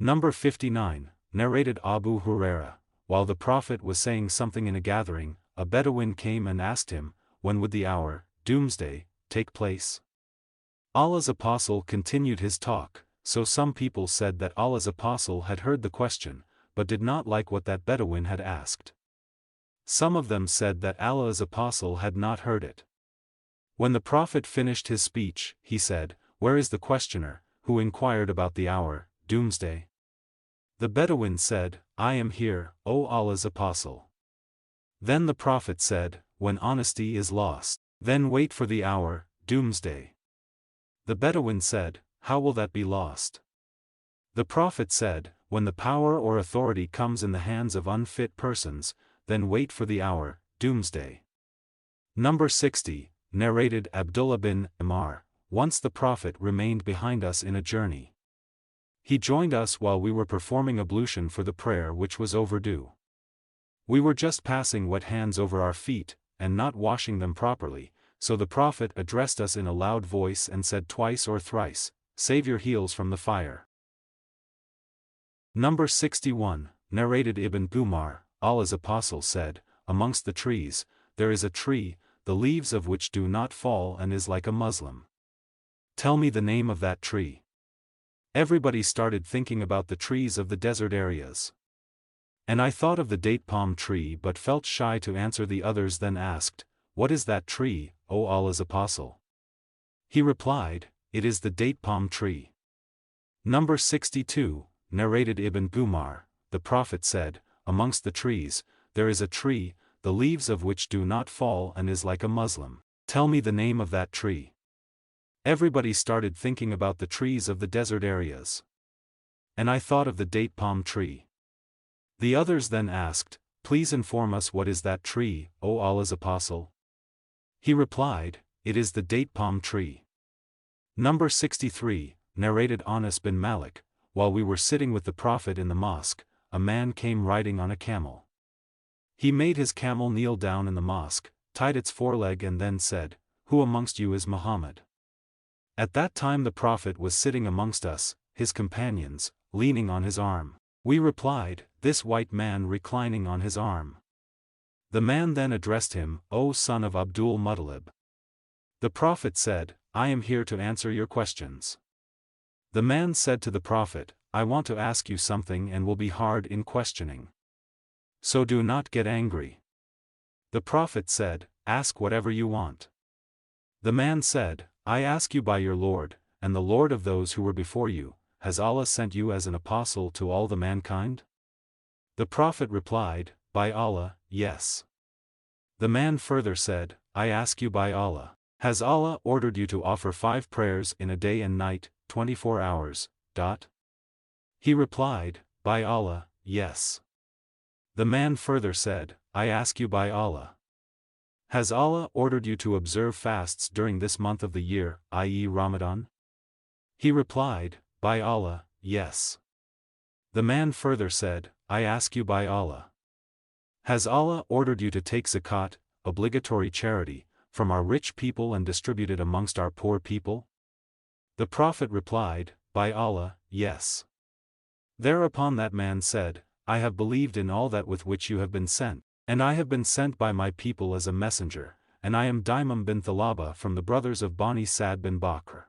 Number 59, narrated Abu Huraira. While the Prophet was saying something in a gathering, a Bedouin came and asked him, when would the hour, doomsday, take place? Allah's Apostle continued his talk, so some people said that Allah's Apostle had heard the question, but did not like what that Bedouin had asked. Some of them said that Allah's Apostle had not heard it. When the Prophet finished his speech, he said, "Where is the questioner, who inquired about the hour, doomsday?" The Bedouin said, "I am here, O Allah's Apostle." Then the Prophet said, "When honesty is lost, then wait for the hour, doomsday." The Bedouin said, "How will that be lost?" The Prophet said, "When the power or authority comes in the hands of unfit persons, then wait for the hour, doomsday." Number 60, narrated Abdullah bin Amr. Once the Prophet remained behind us in a journey. He joined us while we were performing ablution for the prayer which was overdue. We were just passing wet hands over our feet, and not washing them properly, so the Prophet addressed us in a loud voice and said twice or thrice, "Save your heels from the fire." Number 61, narrated Ibn Umar. Allah's Apostle said, "Amongst the trees, there is a tree, the leaves of which do not fall and is like a Muslim. Tell me the name of that tree." Everybody started thinking about the trees of the desert areas. And I thought of the date palm tree but felt shy to answer the others, then asked, "What is that tree, O Allah's Apostle?" He replied, "It is the date palm tree." Number 62, narrated Ibn Umar. The Prophet said, "Amongst the trees, there is a tree, the leaves of which do not fall and is like a Muslim. Tell me the name of that tree." Everybody started thinking about the trees of the desert areas. And I thought of the date palm tree. The others then asked, "Please inform us what is that tree, O Allah's Apostle?" He replied, "It is the date palm tree." Number 63, narrated Anas bin Malik. While we were sitting with the Prophet in the mosque, a man came riding on a camel. He made his camel kneel down in the mosque, tied its foreleg and then said, "Who amongst you is Muhammad?" At that time the Prophet was sitting amongst us, his companions, leaning on his arm. We replied, "This white man reclining on his arm." The man then addressed him, "O son of Abdul Muttalib." The Prophet said, "I am here to answer your questions." The man said to the Prophet, "I want to ask you something and will be hard in questioning. So do not get angry." The Prophet said, "Ask whatever you want." The man said, "I ask you by your Lord, and the Lord of those who were before you, has Allah sent you as an apostle to all the mankind?" The Prophet replied, "By Allah, yes." The man further said, "I ask you by Allah, has Allah ordered you to offer 5 prayers in a day and night, 24 hours, He replied, "By Allah, yes." The man further said, "I ask you by Allah, has Allah ordered you to observe fasts during this month of the year, i.e. Ramadan?" He replied, "By Allah, yes." The man further said, "I ask you by Allah, has Allah ordered you to take zakat, obligatory charity, from our rich people and distribute it amongst our poor people?" The Prophet replied, "By Allah, yes." Thereupon that man said, "I have believed in all that with which you have been sent, and I have been sent by my people as a messenger, and I am Daimam bin Thalaba from the brothers of Bani Sa'd bin Bakr."